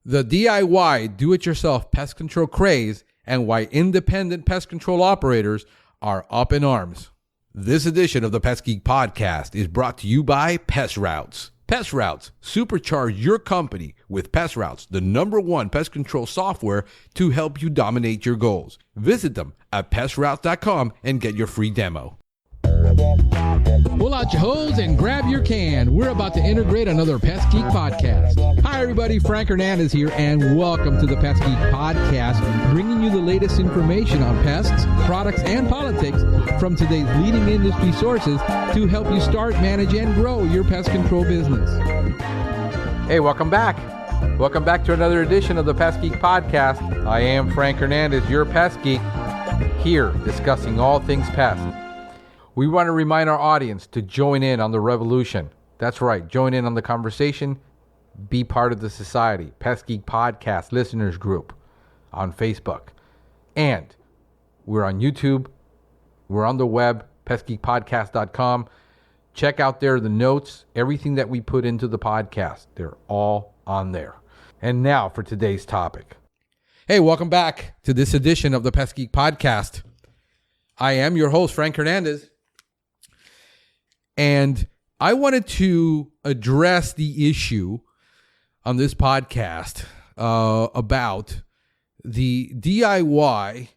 the DIY do-it-yourself pest control craze, and why independent pest control operators are up in arms. This edition of the Pest Geek Podcast is brought to you by Pest Routes. Pest Routes, supercharge your company with Pest Routes, the #1 pest control software to help you dominate your goals. Visit them at pestroutes.com and get your free demo. Pull out your hose and grab your can. We're about to integrate another Pest Geek Podcast. Hi, everybody. Frank Hernandez here, and welcome to the Pest Geek Podcast, bringing you the latest information on pests, products, and politics from today's leading industry sources to help you start, manage, and grow your pest control business. Hey, welcome back. Welcome back to another edition of the Pest Geek Podcast. I am Frank Hernandez, your Pest Geek, here discussing all things pest. We want to remind our audience to join in on the revolution. That's right, join in on the conversation, be part of the society. Pest Geek Podcast Listeners Group on Facebook. And we're on YouTube. We're on the web, pestgeekpodcast.com. Check out there the notes, everything that we put into the podcast. They're all on there. And now for today's topic. Hey, welcome back to this edition of the Pest Geek Podcast. I am your host, Frank Hernandez. And I wanted to address the issue on this podcast about the DIY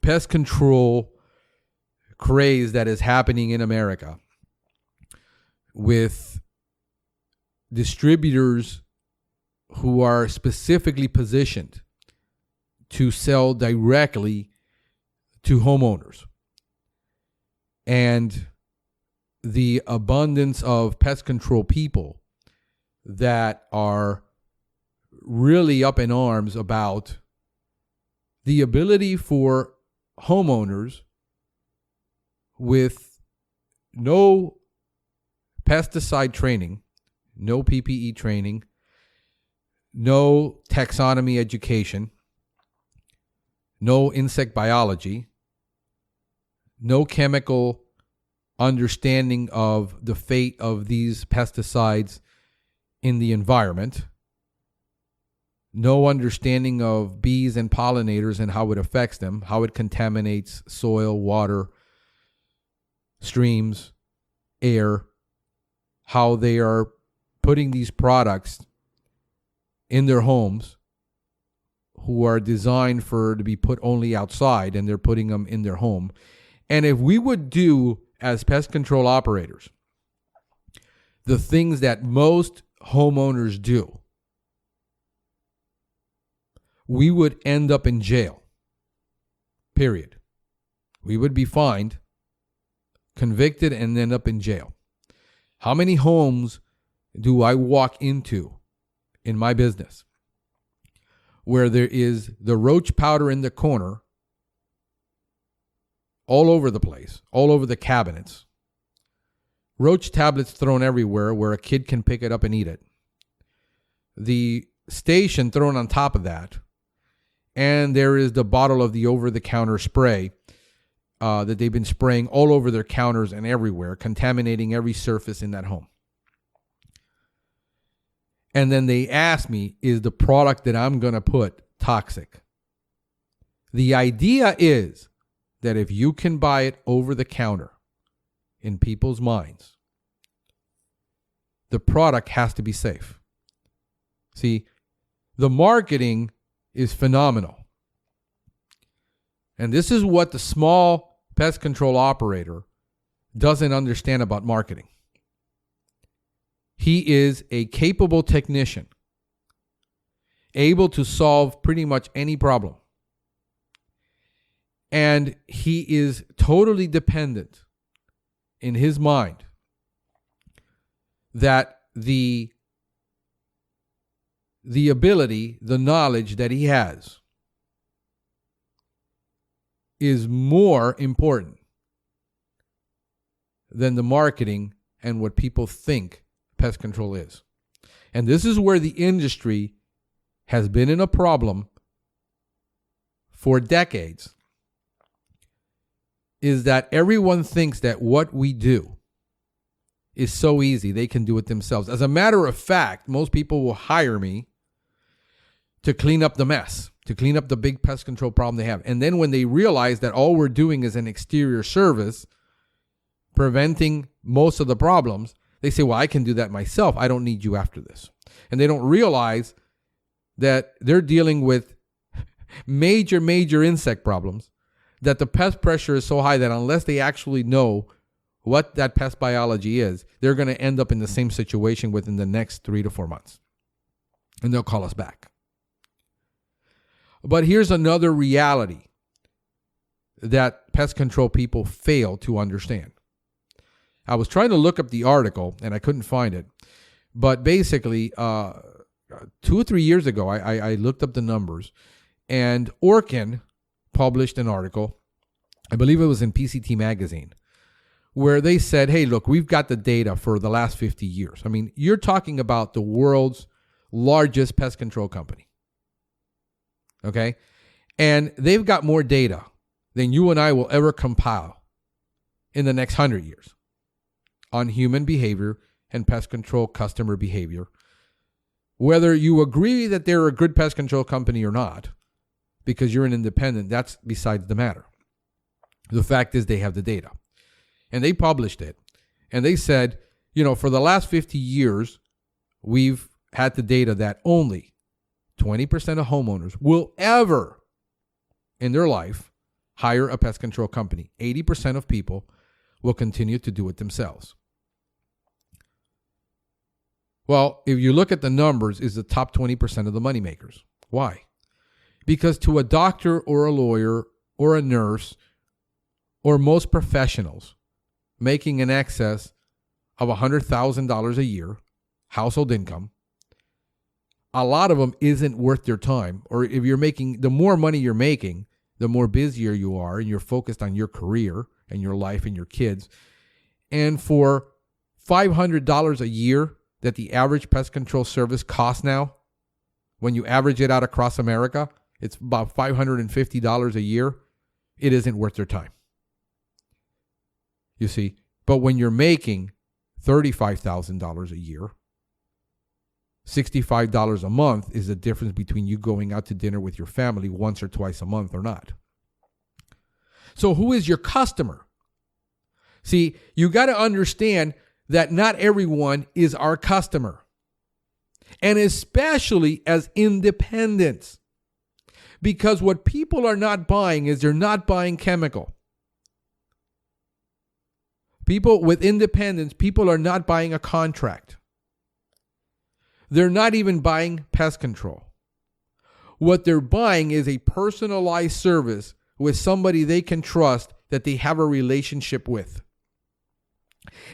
pest control craze that is happening in America with distributors who are specifically positioned to sell directly to homeowners. And the abundance of pest control people that are really up in arms about the ability for homeowners with no pesticide training, no PPE training, no taxonomy education, no insect biology, no chemical understanding of the fate of these pesticides in the environment, no understanding of bees and pollinators and how it affects them, how it contaminates soil, water, streams, air, how they are putting these products in their homes who are designed to be put only outside, and they're putting them in their home. And if we would do, as pest control operators, the things that most homeowners do, we would end up in jail. Period. We would be fined, convicted, and end up in jail. How many homes do I walk into in my business where there is the roach powder in the corner, all over the place, all over the cabinets, roach tablets thrown everywhere where a kid can pick it up and eat it, the station thrown on top of that, and there is the bottle of the over-the-counter spray that they've been spraying all over their counters and everywhere, contaminating every surface in that home. And then they ask me, is the product that I'm going to put toxic? The idea is that if you can buy it over the counter in people's minds, the product has to be safe. See, the marketing is phenomenal. And this is what the small pest control operator doesn't understand about marketing. He is a capable technician, able to solve pretty much any problem. And he is totally dependent in his mind that the ability, the knowledge that he has is more important than the marketing and what people think pest control is. And this is where the industry has been in a problem for decades, is that everyone thinks that what we do is so easy, they can do it themselves. As a matter of fact, most people will hire me to clean up the mess, to clean up the big pest control problem they have. And then when they realize that all we're doing is an exterior service, preventing most of the problems, they say, well, I can do that myself. I don't need you after this. And they don't realize that they're dealing with major insect problems, that the pest pressure is so high that unless they actually know what that pest biology is, they're going to end up in the same situation within the next 3 to 4 months. And they'll call us back. But here's another reality that pest control people fail to understand. I was trying to look up the article and I couldn't find it. But basically, 2 or 3 years ago, I looked up the numbers, and Orkin published an article, I believe it was in PCT magazine, where they said, hey, look, we've got the data for the last 50 years. I mean, you're talking about the world's largest pest control company. Okay? And they've got more data than you and I will ever compile in the next 100 years on human behavior and pest control customer behavior. Whether you agree that they're a good pest control company or not, because you're an independent, that's besides the matter. The fact is they have the data. And they published it. And they said, for the last 50 years, we've had the data that only 20% of homeowners will ever in their life hire a pest control company. 80% of people will continue to do it themselves. Well, if you look at the numbers, it's the top 20% of the moneymakers. Why? Because to a doctor or a lawyer or a nurse or most professionals making in excess of $100,000 a year household income, a lot of them isn't worth their time. Or if you're making, the more money you're making, the more busier you are and you're focused on your career and your life and your kids. And for $500 a year that the average pest control service costs now, when you average it out across America, it's about $550 a year. It isn't worth their time. You see, but when you're making $35,000 a year, $65 a month is the difference between you going out to dinner with your family once or twice a month or not. So who is your customer? See, you got to understand that not everyone is our customer. And especially as independents. Because what people are not buying is they're not buying chemical. People with independence, people are not buying a contract. They're not even buying pest control. What they're buying is a personalized service with somebody they can trust that they have a relationship with.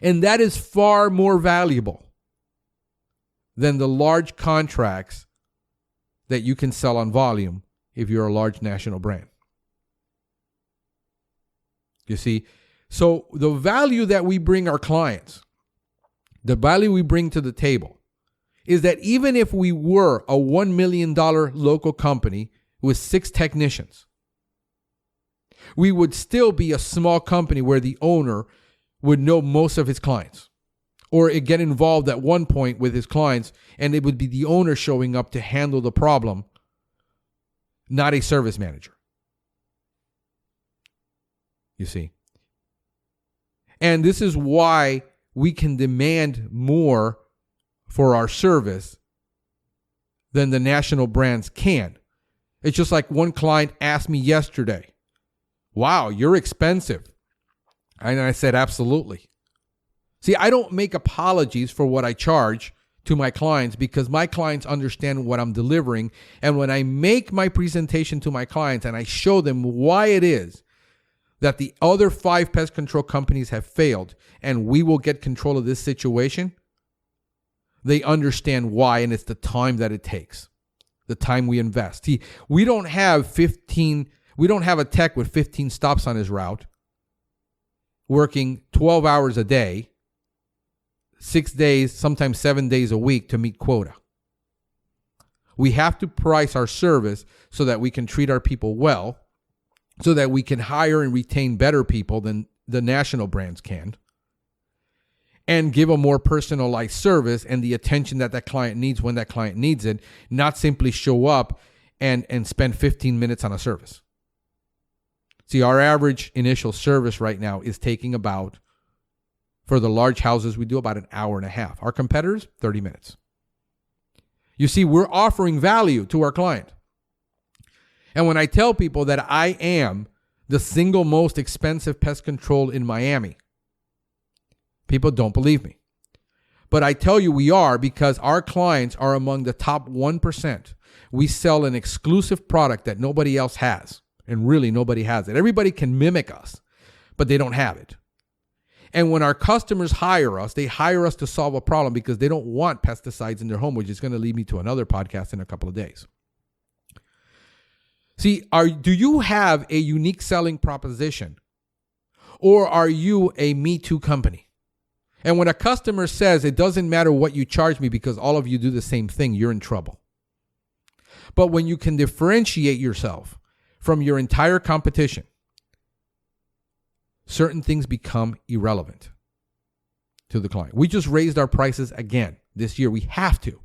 And that is far more valuable than the large contracts that you can sell on volume if you're a large national brand. You see, so the value that we bring our clients, the value we bring to the table, is that even if we were a $1 million local company with 6 technicians, we would still be a small company where the owner would know most of his clients or get involved at one point with his clients, and it would be the owner showing up to handle the problem, not a service manager. You see? And this is why we can demand more for our service than the national brands can. It's just like one client asked me yesterday, wow, you're expensive. And I said, absolutely. See, I don't make apologies for what I charge to my clients because my clients understand what I'm delivering. And when I make my presentation to my clients and I show them why it is that the other 5 pest control companies have failed and we will get control of this situation, they understand why, and it's the time that it takes, the time we invest. See, we don't have a tech with 15 stops on his route, working 12 hours a day, 6 days, sometimes 7 days a week to meet quota. We have to price our service so that we can treat our people well, so that we can hire and retain better people than the national brands can. and give a more personalized service and the attention that that client needs when that client needs it, not simply show up and spend 15 minutes on a service. See, our average initial service right now is taking about, for the large houses, we do about an hour and a half. Our competitors, 30 minutes. You see, we're offering value to our client. And when I tell people that I am the single most expensive pest control in Miami, people don't believe me. But I tell you we are, because our clients are among the top 1%. We sell an exclusive product that nobody else has. And really, nobody has it. Everybody can mimic us, but they don't have it. And when our customers hire us, they hire us to solve a problem because they don't want pesticides in their home, which is going to lead me to another podcast in a couple of days. See, do you have a unique selling proposition, or are you a Me Too company? And when a customer says it doesn't matter what you charge me because all of you do the same thing, you're in trouble. But when you can differentiate yourself from your entire competition, certain things become irrelevant to the client. We just raised our prices again this year. We have to.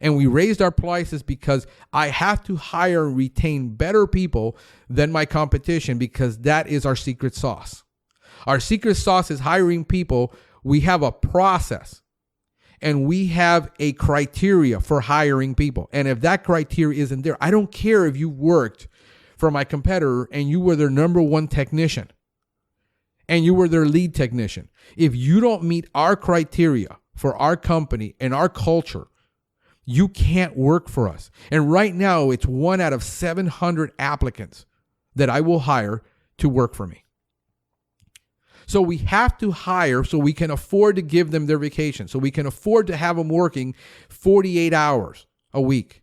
And we raised our prices because I have to hire and retain better people than my competition, because that is our secret sauce. Our secret sauce is hiring people. We have a process and we have a criteria for hiring people. And if that criteria isn't there, I don't care if you worked for my competitor and you were their number one technician and you were their lead technician. If you don't meet our criteria for our company and our culture, you can't work for us. And right now, it's 1 out of 700 applicants that I will hire to work for me. So we have to hire so we can afford to give them their vacation, so we can afford to have them working 48 hours a week,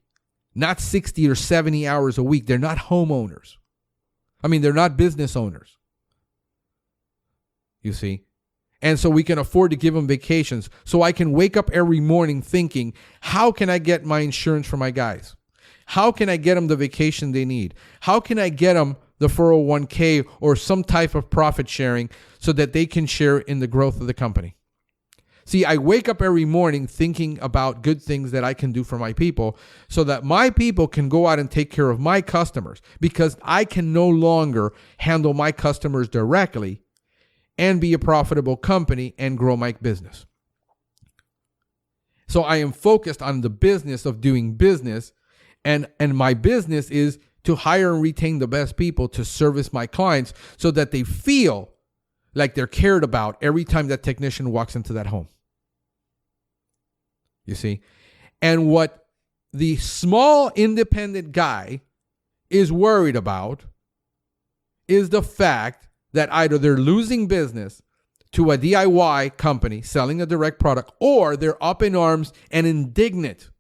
not 60 or 70 hours a week. They're not homeowners. They're not business owners. You see? And so we can afford to give them vacations. So I can wake up every morning thinking, how can I get my insurance for my guys? How can I get them the vacation they need? How can I get them the 401k or some type of profit sharing so that they can share in the growth of the company? See, I wake up every morning thinking about good things that I can do for my people so that my people can go out and take care of my customers, because I can no longer handle my customers directly and be a profitable company and grow my business. So I am focused on the business of doing business, and my business is to hire and retain the best people to service my clients so that they feel like they're cared about every time that technician walks into that home. You see? And what the small independent guy is worried about is the fact that either they're losing business to a DIY company selling a direct product, or they're up in arms and indignant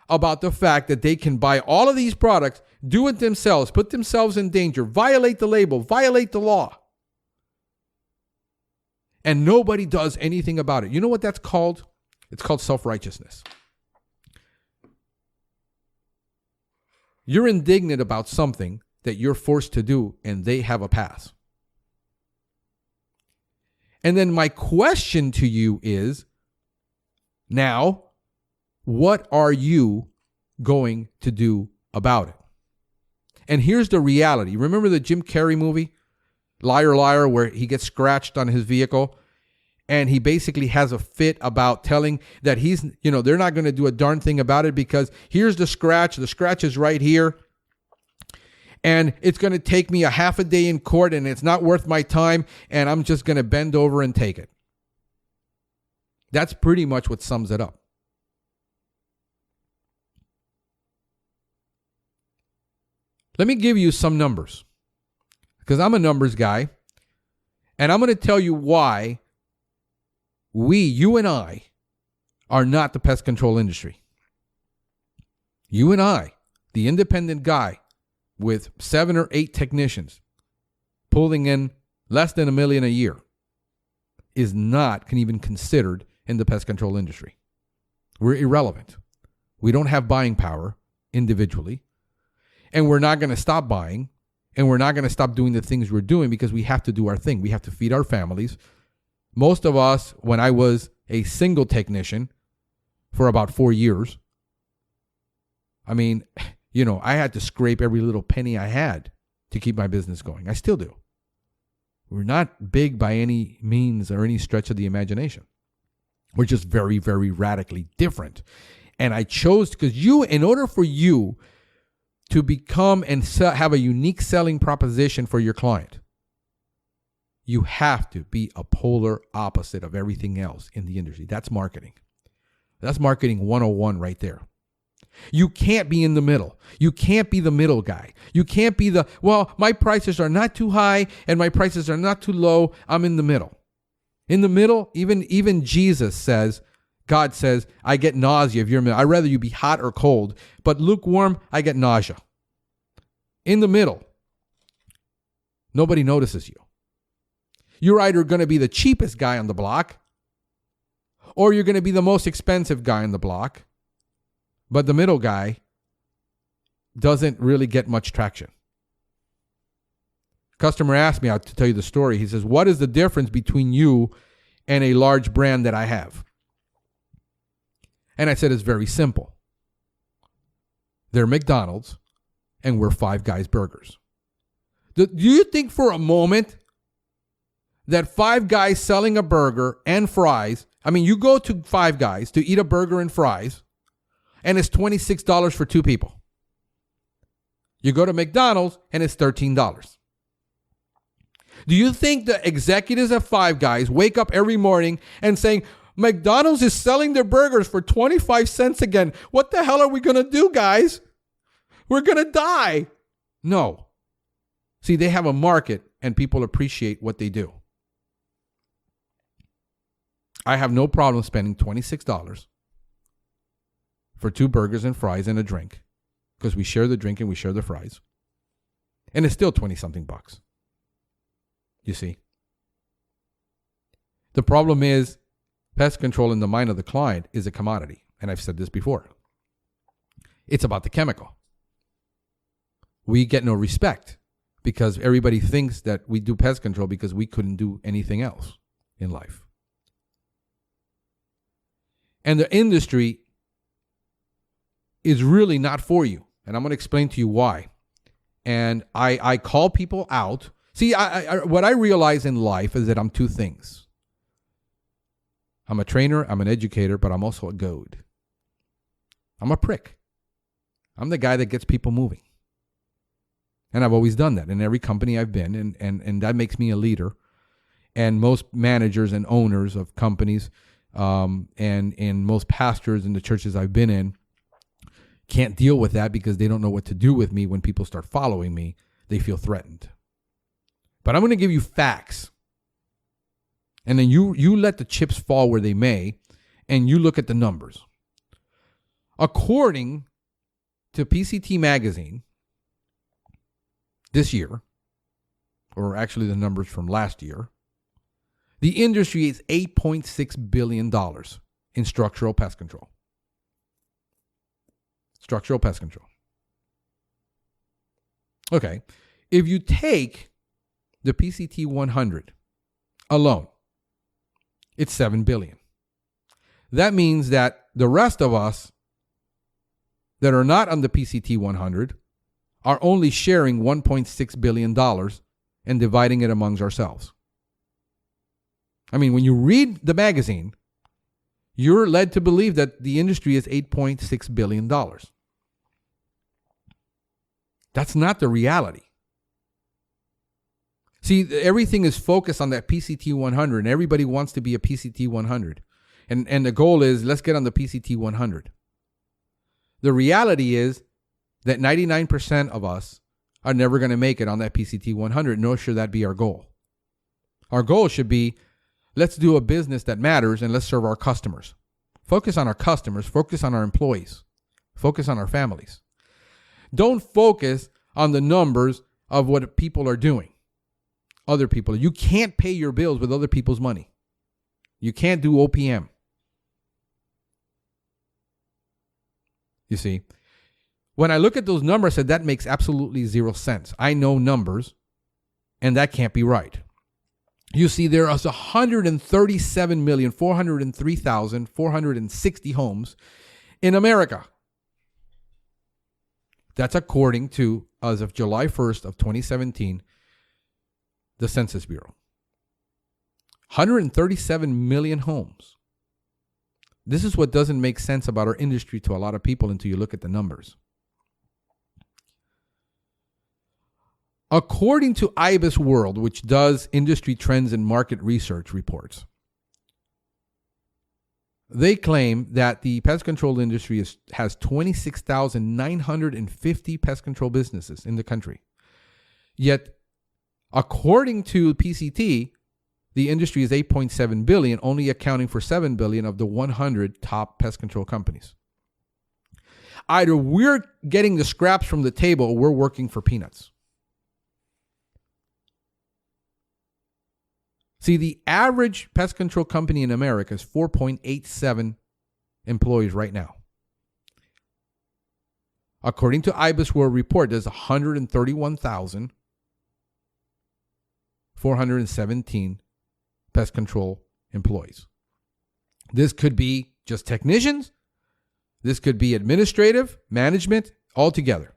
about the fact that they can buy all of these products, do it themselves, put themselves in danger, violate the label, violate the law, and nobody does anything about it. You know what that's called? It's called self-righteousness. You're indignant about something that you're forced to do, and they have a pass. And then my question to you is, now, what are you going to do about it? And here's the reality. Remember the Jim Carrey movie, Liar, Liar, where he gets scratched on his vehicle and he basically has a fit about telling that they're not going to do a darn thing about it because here's the scratch. The scratch is right here. And it's going to take me a half a day in court and it's not worth my time. And I'm just going to bend over and take it. That's pretty much what sums it up. Let me give you some numbers, because I'm a numbers guy, and I'm going to tell you why you and I, are not the pest control industry. You and I, the independent guy with 7 or 8 technicians pulling in less than $1 million a year, can even considered in the pest control industry. We're irrelevant. We don't have buying power individually. And we're not going to stop buying, and we're not going to stop doing the things we're doing because we have to do our thing. We have to feed our families. Most of us, when I was a single technician for about 4 years, I mean, I had to scrape every little penny I had to keep my business going. I still do. We're not big by any means or any stretch of the imagination. We're just very, very radically different. And I chose, because in order for you to become and have a unique selling proposition for your client, you have to be a polar opposite of everything else in the industry. That's marketing. That's marketing 101 right there. You can't be in the middle. You can't be the middle guy. You can't be my prices are not too high and my prices are not too low. I'm in the middle. In the middle, even Jesus says, God says, I get nausea if you're in the middle. I'd rather you be hot or cold, but lukewarm, I get nausea. In the middle, nobody notices you. You're either going to be the cheapest guy on the block, or you're going to be the most expensive guy on the block, but the middle guy doesn't really get much traction. Customer asked me to tell you the story. He says, what is the difference between you and a large brand that I have? And I said, it's very simple. They're McDonald's and we're Five Guys Burgers. Do you think for a moment that Five Guys selling a burger and fries, you go to Five Guys to eat a burger and fries, and it's $26 for two people. You go to McDonald's and it's $13. Do you think the executives at Five Guys wake up every morning and saying, McDonald's is selling their burgers for 25 cents again. What the hell are we going to do, guys? We're going to die. No. See, they have a market and people appreciate what they do. I have no problem spending $26 for two burgers and fries and a drink, because we share the drink and we share the fries. And it's still 20-something bucks. You see? The problem is, pest control in the mind of the client is a commodity. And I've said this before. It's about the chemical. We get no respect because everybody thinks that we do pest control because we couldn't do anything else in life. And the industry is really not for you. And I'm going to explain to you why. And I call people out. See, what I realize in life is that I'm two things. I'm a trainer, I'm an educator, but I'm also a goad. I'm a prick. I'm the guy that gets people moving. And I've always done that in every company I've been, and that makes me a leader. And most managers and owners of companies and most pastors in the churches I've been in can't deal with that because they don't know what to do with me when people start following me. They feel threatened. But I'm going to give you facts. And then you let the chips fall where they may, and you look at the numbers. According to PCT magazine, this year, or actually the numbers from last year, the industry is $8.6 billion in structural pest control. Structural pest control. Okay. If you take the PCT 100 alone, it's $7 billion. That means that the rest of us that are not on the PCT 100 are only sharing $1.6 billion and dividing it amongst ourselves. I mean, when you read the magazine, you're led to believe that the industry is $8.6 billion. That's not the reality. See, everything is focused on that PCT 100, and everybody wants to be a PCT 100. And the goal is, let's get on the PCT 100. The reality is that 99% of us are never going to make it on that PCT 100, nor should that be our goal. Our goal should be, let's do a business that matters and let's serve our customers. Focus on our customers, focus on our employees, focus on our families. Don't focus on the numbers of what people are doing. Other people. You can't pay your bills with other people's money. You can't do OPM. You see, when I look at those numbers, I said that makes absolutely zero sense. I know numbers, and that can't be right. you see there is 137,403,460 homes in America. That's according to, as of July 1st of 2017, the Census Bureau. 137 million homes. This is what doesn't make sense about our industry to a lot of people until you look at the numbers. According to IBIS World, which does industry trends and market research reports, they claim that the pest control industry has 26,950 pest control businesses in the country. Yet, according to PCT, the industry is $8.7 billion, only accounting for $7 billion of the 100 top pest control companies. Either we're getting the scraps from the table or we're working for peanuts. See, the average pest control company in America is 4.87 employees right now. According to IBIS World Report, there's 131,417 pest control employees. This could be just technicians. This could be administrative, management, altogether.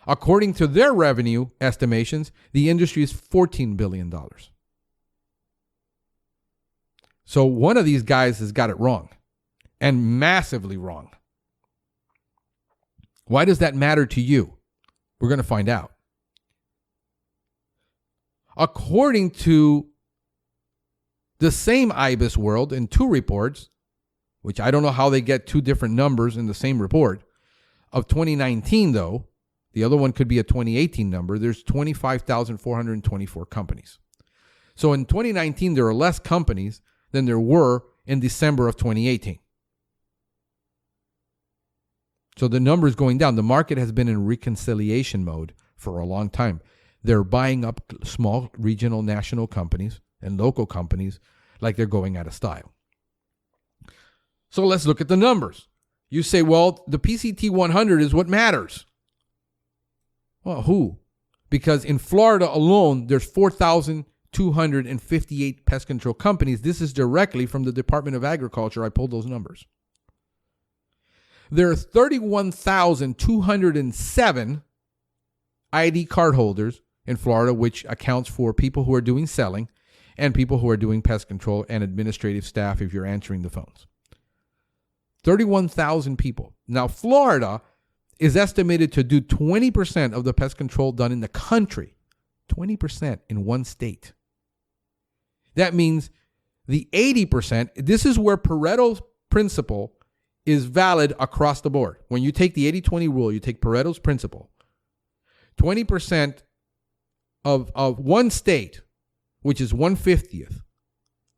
According to their revenue estimations, the industry is $14 billion. So one of these guys has got it wrong, and massively wrong. Why does that matter to you? We're going to find out. According to the same IBIS World in two reports, which I don't know how they get two different numbers in the same report, of 2019 though, the other one could be a 2018 number, there's 25,424 companies. So in 2019, there are less companies than there were in December of 2018. So the number is going down. The market has been in reconciliation mode for a long time. They're buying up small regional national companies and local companies like they're going out of style. So let's look at the numbers. You say, well, the PCT 100 is what matters. Well, who? Because in Florida alone, there's 4,258 pest control companies. This is directly from the Department of Agriculture. I pulled those numbers. There are 31,207 ID card holders in Florida, which accounts for people who are doing selling and people who are doing pest control and administrative staff if you're answering the phones. 31,000 people. Now, Florida is estimated to do 20% of the pest control done in the country. 20% in one state. That means the 80%, this is where Pareto's principle is valid across the board. When you take the 80-20 rule, you take Pareto's principle. 20% of one state, which is 1/50th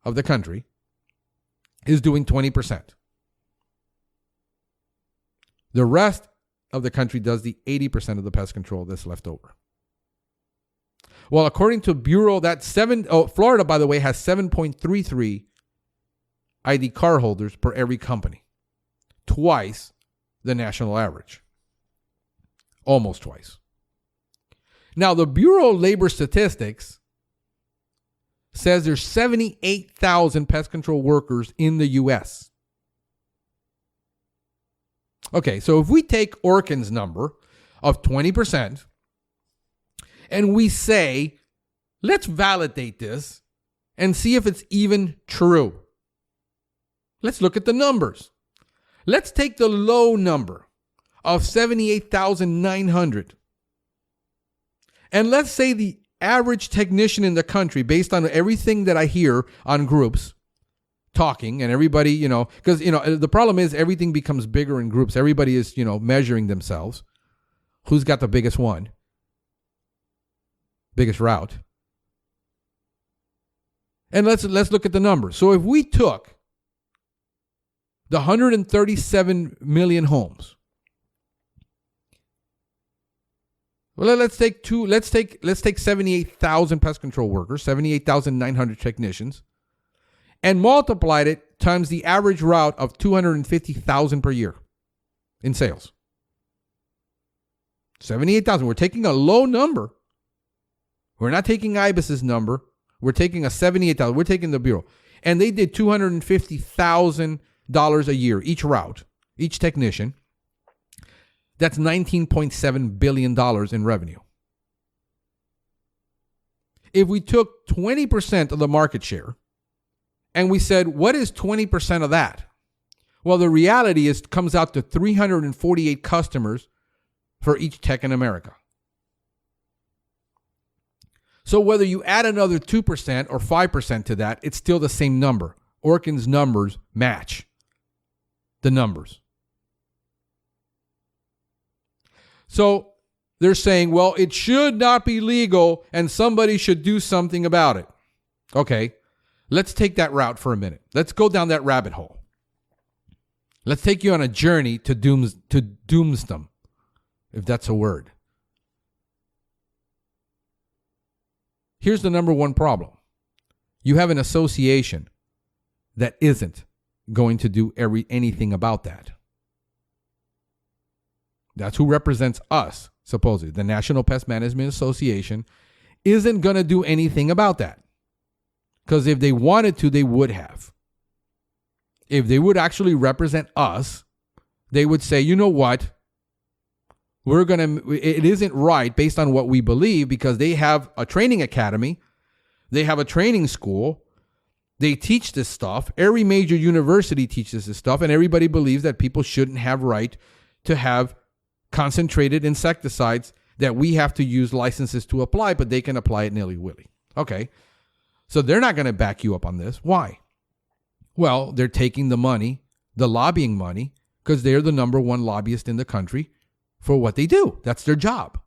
of the country, is doing 20%. The rest of the country does the 80% of the pest control that's left over. Well, according to Bureau, Florida, by the way, has 7.33 ID card holders per every company. Twice the national average. Almost twice. Now, the Bureau of Labor Statistics says there's 78,000 pest control workers in the U.S. Okay, so if we take Orkin's number of 20% and we say, let's validate this and see if it's even true. Let's look at the numbers. Let's take the low number of 78,900. And let's say the average technician in the country, based on everything that I hear on groups talking and everybody, because, the problem is everything becomes bigger in groups. Everybody is, measuring themselves. Who's got the biggest one? Biggest route. And let's look at the numbers. So if we took the 137 million homes, well, let's take 78,000 pest control workers, 78,900 technicians, and multiplied it times the average route of 250,000 per year in sales. 78,000. We're taking a low number. We're not taking IBIS's number. We're taking a $78. We're taking the Bureau. And they did $250,000 a year, each route, each technician. That's $19.7 billion in revenue. If we took 20% of the market share and we said, what is 20% of that? Well, the reality is it comes out to 348 customers for each tech in America. So whether you add another 2% or 5% to that, it's still the same number. Orkin's numbers match the numbers. So they're saying, well, it should not be legal and somebody should do something about it. Okay, let's take that route for a minute. Let's go down that rabbit hole. Let's take you on a journey to doomsdom, if that's a word. Here's the number one problem. You have an association that isn't going to do anything about that. That's who represents us, supposedly. The National Pest Management Association isn't going to do anything about that. Because if they wanted to, they would have. If they would actually represent us, they would say, you know what? It isn't right based on what we believe, because they have a training academy. They have a training school. They teach this stuff. Every major university teaches this stuff, and everybody believes that people shouldn't have right to have concentrated insecticides that we have to use licenses to apply, but they can apply it nilly-willy. Okay, so they're not going to back you up on this. Why? Well, they're taking the money, the lobbying money, because they're the number one lobbyist in the country for what they do. That's their job.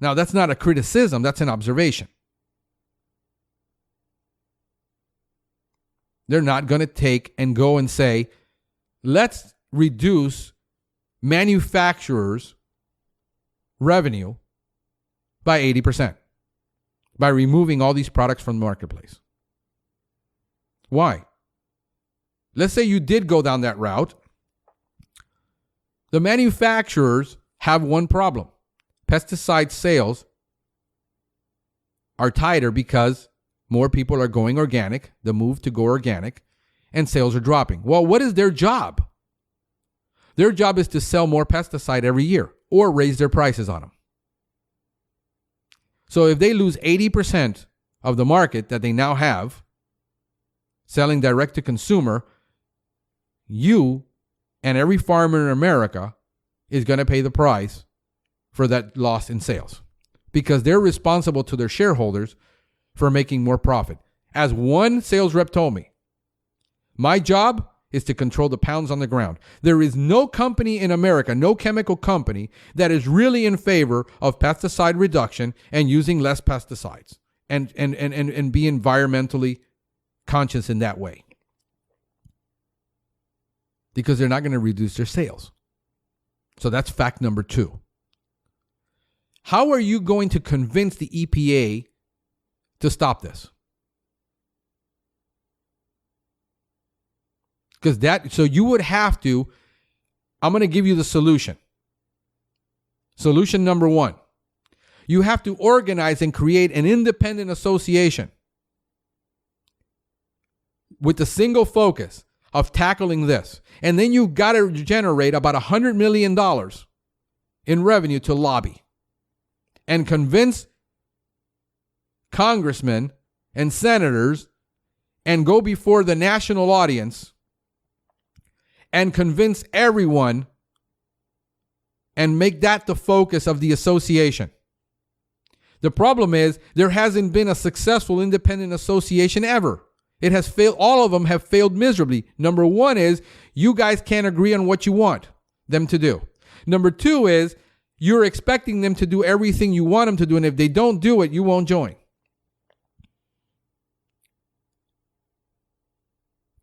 Now, that's not a criticism. That's an observation. They're not going to take and go and say, let's reduce manufacturers' revenue by 80% by removing all these products from the marketplace. Why? Let's say you did go down that route. The manufacturers have one problem. Pesticide sales are tighter because more people are going organic, the move to go organic, and sales are dropping. Well, what is their job? Their job is to sell more pesticide every year or raise their prices on them. So if they lose 80% of the market that they now have, selling direct to consumer, you and every farmer in America is going to pay the price for that loss in sales, because they're responsible to their shareholders for making more profit. As one sales rep told me, my job is to control the pounds on the ground. There is no company in America, no chemical company, that is really in favor of pesticide reduction and using less pesticides and be environmentally conscious in that way, because they're not going to reduce their sales. So that's fact number 2. How are you going to convince the EPA to stop this? So you would have to, I'm going to give you the solution. Solution number 1. You have to organize and create an independent association with the single focus of tackling this. And then you got to generate about $100 million in revenue to lobby and convince congressmen and senators and go before the national audience and convince everyone and make that the focus of the association. The problem is there hasn't been a successful independent association ever. It has failed. All of them have failed miserably. Number 1 is you guys can't agree on what you want them to do. Number 2 is you're expecting them to do everything you want them to do, and if they don't do it, you won't join.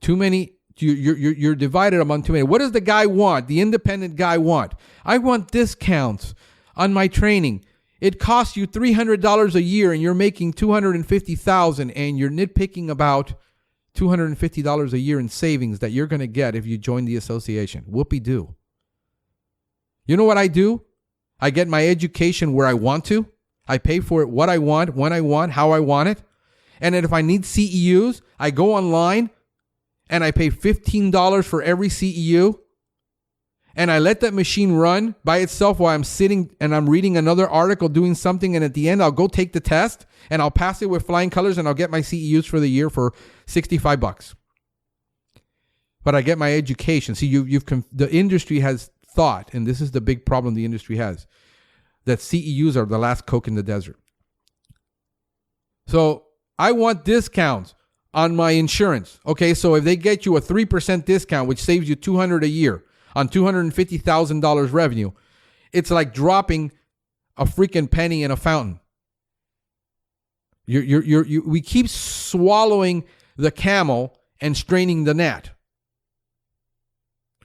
Too many. You're divided among too many. What does the guy want? The independent guy want? I want discounts on my training. It costs you $300 a year, and you're making $250,000, and you're nitpicking about $250 a year in savings that you're going to get if you join the association. Whoopee-doo. You know what I do? I get my education where I want to. I pay for it what I want, when I want, how I want it. And then if I need CEUs, I go online and I pay $15 for every CEU. And I let that machine run by itself while I'm sitting and I'm reading another article, doing something. And at the end, I'll go take the test and I'll pass it with flying colors and I'll get my CEUs for the year for $65. But I get my education. See, the industry has thought, and this is the big problem the industry has, that CEUs are the last Coke in the desert. So I want discounts on my insurance. Okay, so if they get you a 3% discount, which saves you $200 a year on $250,000 revenue, it's like dropping a freaking penny in a fountain. We keep swallowing the camel and straining the gnat.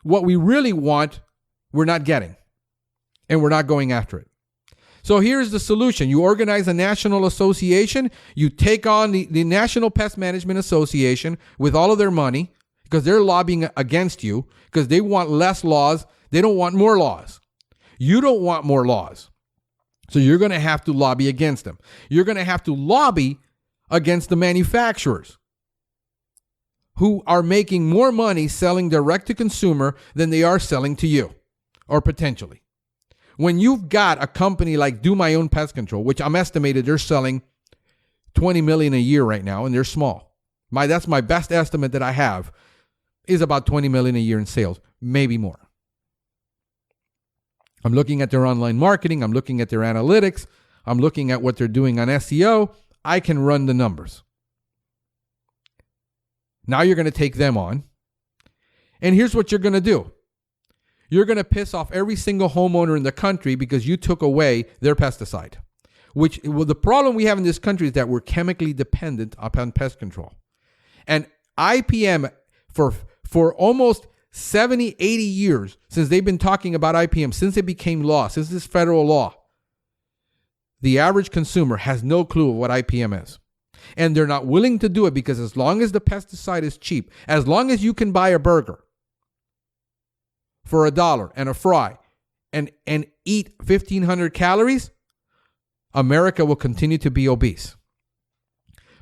What we really want, we're not getting, and we're not going after it. So here's the solution. You organize a national association. You take on the National Pest Management Association with all of their money because they're lobbying against you because they want less laws. They don't want more laws. You don't want more laws. So you're going to have to lobby against them. You're going to have to lobby against the manufacturers who are making more money selling direct to consumer than they are selling to you, or potentially. When you've got a company like Do My Own Pest Control, which I'm estimated they're selling $20 million a year right now, and they're small. That's my best estimate that I have is about $20 million a year in sales, maybe more. I'm looking at their online marketing. I'm looking at their analytics. I'm looking at what they're doing on SEO. I can run the numbers. Now you're going to take them on. And here's what you're going to do. You're going to piss off every single homeowner in the country because you took away their pesticide. The problem we have in this country is that we're chemically dependent upon pest control. And IPM, for almost 70, 80 years, since they've been talking about IPM, since it became law, since this federal law, the average consumer has no clue of what IPM is. And they're not willing to do it because as long as the pesticide is cheap, as long as you can buy a burger for $1 and a fry and eat 1,500 calories, America will continue to be obese.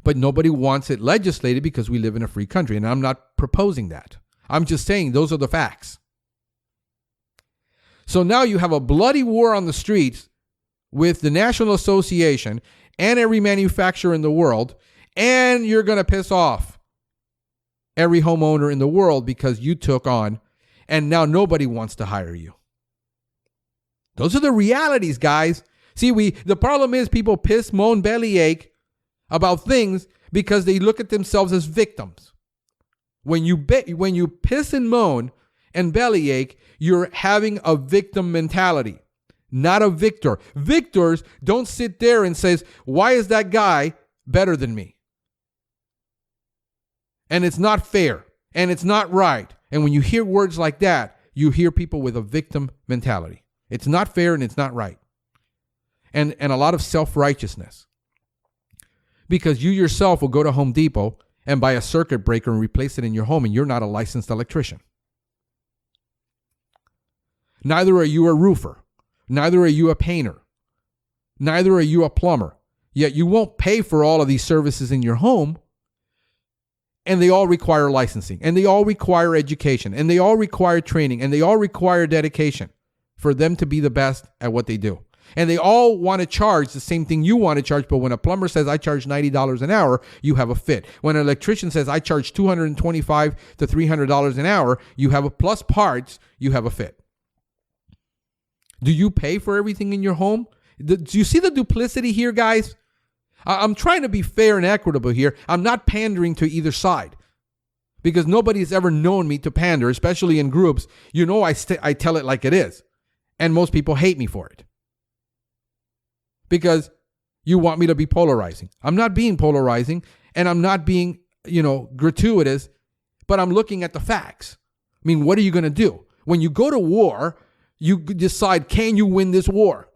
But nobody wants it legislated because we live in a free country. And I'm not proposing that. I'm just saying those are the facts. So now you have a bloody war on the streets with the National Association and every manufacturer in the world, and you're going to piss off every homeowner in the world because you took on, and now nobody wants to hire you. Those are the realities, guys. See, the problem is people piss, moan, bellyache about things because they look at themselves as victims. When you piss and moan and bellyache, you're having a victim mentality. Not a victor. Victors don't sit there and says, why is that guy better than me? And it's not fair. And it's not right. And when you hear words like that, you hear people with a victim mentality. It's not fair and it's not right. And a lot of self-righteousness. Because you yourself will go to Home Depot and buy a circuit breaker and replace it in your home, and you're not a licensed electrician. Neither are you a roofer. Neither are you a painter. Neither are you a plumber. Yet you won't pay for all of these services in your home. And they all require licensing. And they all require education. And they all require training. And they all require dedication for them to be the best at what they do. And they all want to charge the same thing you want to charge. But when a plumber says, I charge $90 an hour, you have a fit. When an electrician says, I charge $225 to $300 an hour, you have a plus parts, you have a fit. Do you pay for everything in your home? Do you see the duplicity here, guys? I'm trying to be fair and equitable here. I'm not pandering to either side because nobody's ever known me to pander, especially in groups. You know, I tell it like it is. And most people hate me for it because you want me to be polarizing. I'm not being polarizing and I'm not being, gratuitous, but I'm looking at the facts. I mean, what are you going to do? When you go to war, you decide, can you win this war?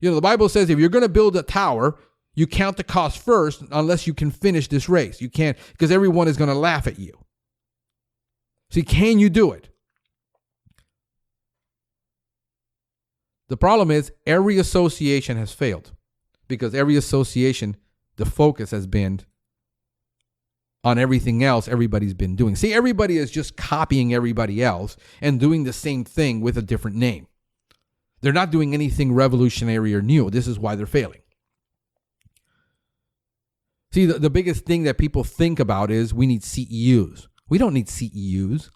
The Bible says if you're going to build a tower, you count the cost first unless you can finish this race. You can't, because everyone is going to laugh at you. See, can you do it? The problem is every association has failed. because every association, the focus has been on everything else everybody's been doing. See, everybody is just copying everybody else and doing the same thing with a different name. They're not doing anything revolutionary or new. This is why they're failing. See, the biggest thing that people think about is we need CEUs. We don't need CEUs.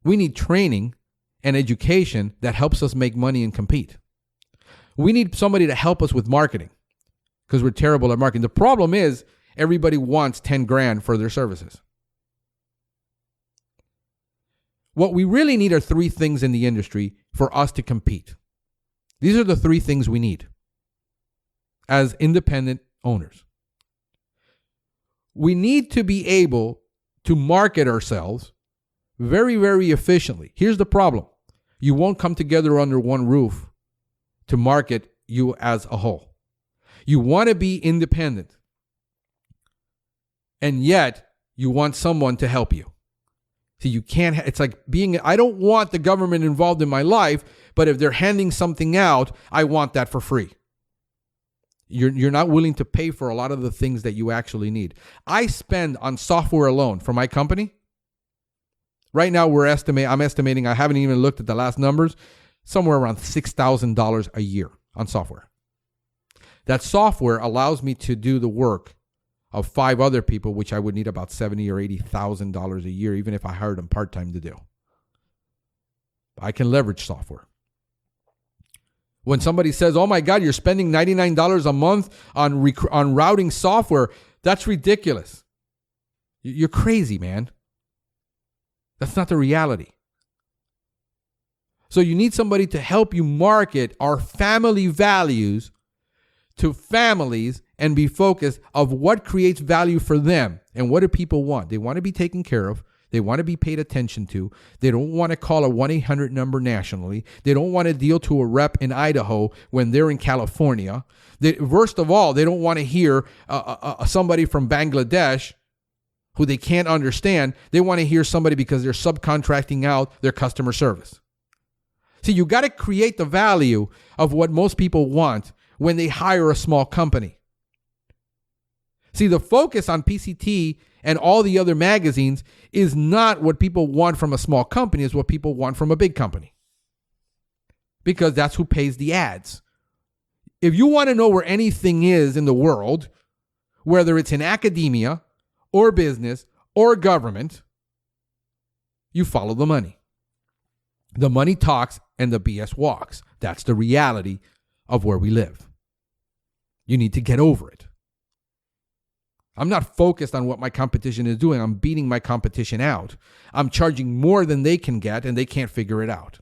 We need training and education that helps us make money and compete. We need somebody to help us with marketing because we're terrible at marketing. The problem is everybody wants 10 grand for their services. What we really need are three things in the industry for us to compete. These are the three things we need as independent owners. We need to be able to market ourselves very, very efficiently. Here's the problem. You won't come together under one roof to market you as a whole. You want to be independent, and yet you want someone to help you. See, you can't, it's like I don't want the government involved in my life, but if they're handing something out, I want that for free. You're not willing to pay for a lot of the things that you actually need. I spend on software alone for my company. Right now, I'm estimating, I haven't even looked at the last numbers, somewhere around $6,000 a year on software. That software allows me to do the work of 5 other people, which I would need about $70,000 or $80,000 a year, even if I hired them part-time to do. I can leverage software. When somebody says, oh my God, you're spending $99 a month on routing software, that's ridiculous. You're crazy, man. That's not the reality. So you need somebody to help you market our family values to families and be focused of what creates value for them and what do people want. They want to be taken care of. They want to be paid attention to. They don't want to call a 1-800 number nationally. They don't want to deal to a rep in Idaho when they're in California. Worst of all, they don't want to hear somebody from Bangladesh who they can't understand. They want to hear somebody because they're subcontracting out their customer service. See, you got to create the value of what most people want when they hire a small company. See, the focus on PCT and all the other magazines is not what people want from a small company, it's what people want from a big company. Because that's who pays the ads. If you want to know where anything is in the world, whether it's in academia or business or government, you follow the money. The money talks and the BS walks. That's the reality of where we live. You need to get over it. I'm not focused on what my competition is doing. I'm beating my competition out. I'm charging more than they can get, and they can't figure it out.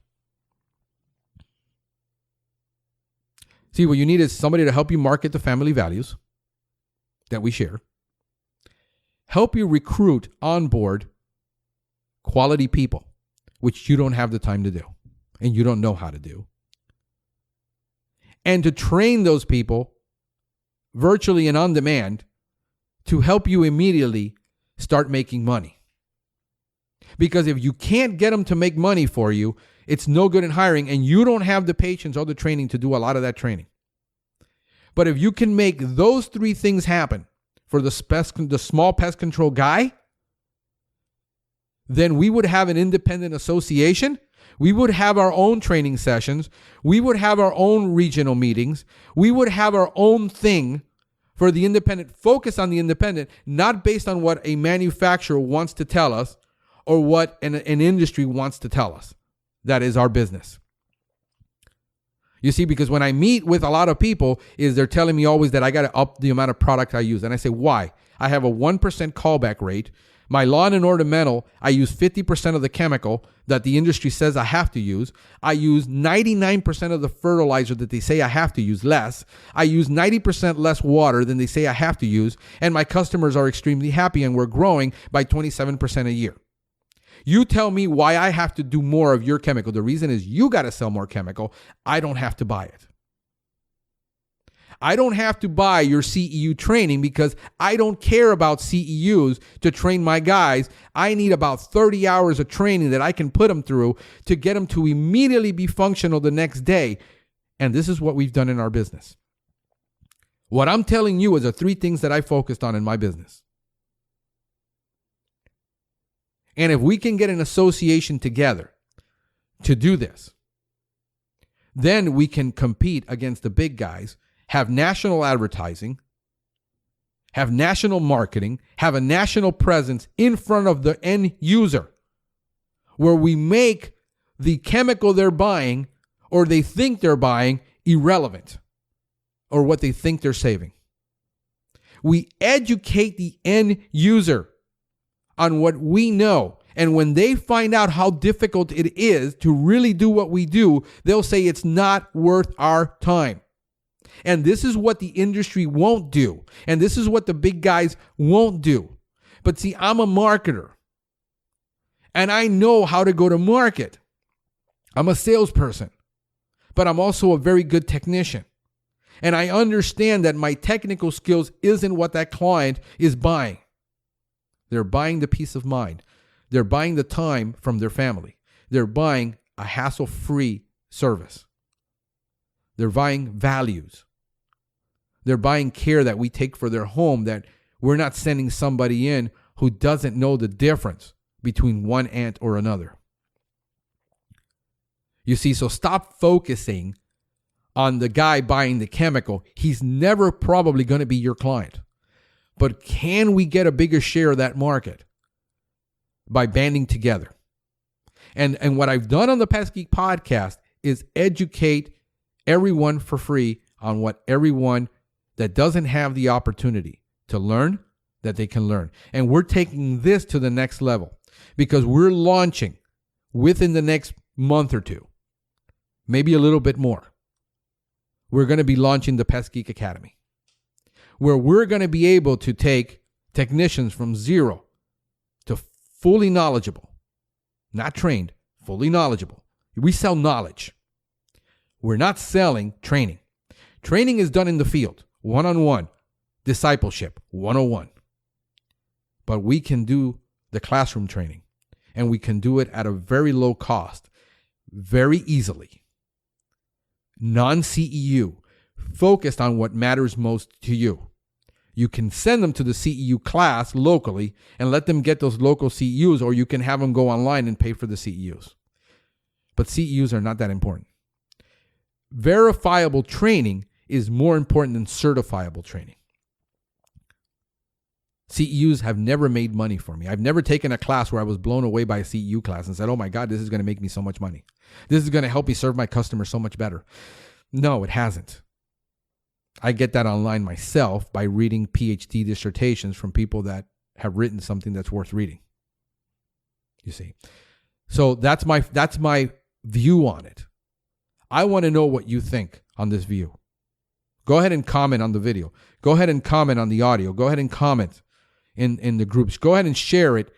See, what you need is somebody to help you market the family values that we share. Help you recruit, onboard quality people, which you don't have the time to do, and you don't know how to do. And to train those people virtually and on demand to help you immediately start making money. Because if you can't get them to make money for you, it's no good in hiring, and you don't have the patience or the training to do a lot of that training. But if you can make those 3 things happen for the small pest control guy, then we would have an independent association. We would have our own training sessions. We would have our own regional meetings. We would have our own thing for the independent, focus on the independent, not based on what a manufacturer wants to tell us or what an industry wants to tell us. That is our business. You see, because when I meet with a lot of people, they're telling me always that I got to up the amount of product I use. And I say, why? I have a 1% callback rate. My lawn and ornamental, I use 50% of the chemical that the industry says I have to use. I use 99% of the fertilizer that they say I have to use less. I use 90% less water than they say I have to use. And my customers are extremely happy, and we're growing by 27% a year. You tell me why I have to do more of your chemical. The reason is you got to sell more chemical. I don't have to buy it. I don't have to buy your CEU training because I don't care about CEUs to train my guys. I need about 30 hours of training that I can put them through to get them to immediately be functional the next day. And this is what we've done in our business. What I'm telling you is the 3 things that I focused on in my business. And if we can get an association together to do this, then we can compete against the big guys, have national advertising, have national marketing, have a national presence in front of the end user, where we make the chemical they're buying or they think they're buying irrelevant, or what they think they're saving. We educate the end user on what we know. And when they find out how difficult it is to really do what we do, they'll say it's not worth our time. And this is what the industry won't do. And this is what the big guys won't do. But see, I'm a marketer. And I know how to go to market. I'm a salesperson. But I'm also a very good technician. And I understand that my technical skills isn't what that client is buying. They're buying the peace of mind. They're buying the time from their family. They're buying a hassle-free service. They're buying values. They're buying care that we take for their home, that we're not sending somebody in who doesn't know the difference between one ant or another. You see, so stop focusing on the guy buying the chemical. He's never probably going to be your client. But can we get a bigger share of that market by banding together? And what I've done on the Pest Geek podcast is educate everyone for free on what everyone that doesn't have the opportunity to learn, that they can learn. And we're taking this to the next level because we're launching within the next month or two, maybe a little bit more. We're going to be launching the Pest Geek Academy, where we're going to be able to take technicians from zero to fully knowledgeable, not trained, fully knowledgeable. We sell knowledge. We're not selling training. Training is done in the field, one-on-one, discipleship, 101. But we can do the classroom training, and we can do it at a very low cost, very easily. Non-CEU, focused on what matters most to you. You can send them to the CEU class locally and let them get those local CEUs, or you can have them go online and pay for the CEUs. But CEUs are not that important. Verifiable training is more important than certifiable training. CEUs have never made money for me. I've never taken a class where I was blown away by a CEU class and said, oh my God, this is going to make me so much money. This is going to help me serve my customers so much better. No, it hasn't. I get that online myself by reading PhD dissertations from people that have written something that's worth reading. You see? So that's my view on it. I want to know what you think on this view. Go ahead and comment on the video. Go ahead and comment on the audio. Go ahead and comment in the groups. Go ahead and share it,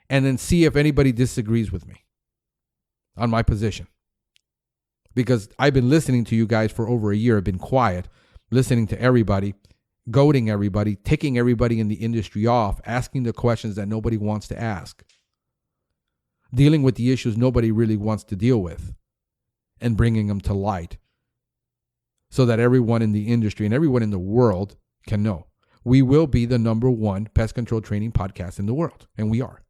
and then see if anybody disagrees with me on my position. Because I've been listening to you guys for over a year. I've been quiet, listening to everybody, goading everybody, ticking everybody in the industry off, asking the questions that nobody wants to ask, dealing with the issues nobody really wants to deal with, and bringing them to light so that everyone in the industry and everyone in the world can know. We will be the #1 pest control training podcast in the world, and we are.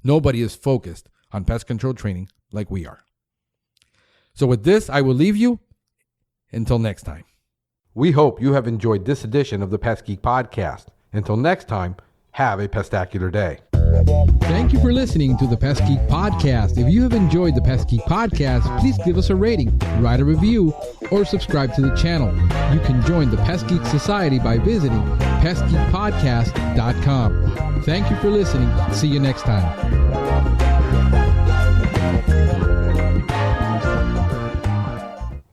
Nobody is focused on pest control training like we are. So with this, I will leave you until next time. We hope you have enjoyed this edition of the Pest Geek Podcast. Until next time, have a pestacular day. Thank you for listening to the Pest Geek Podcast. If you have enjoyed the Pest Geek Podcast, please give us a rating, write a review, or subscribe to the channel. You can join the Pest Geek Society by visiting pestgeekpodcast.com. Thank you for listening. See you next time.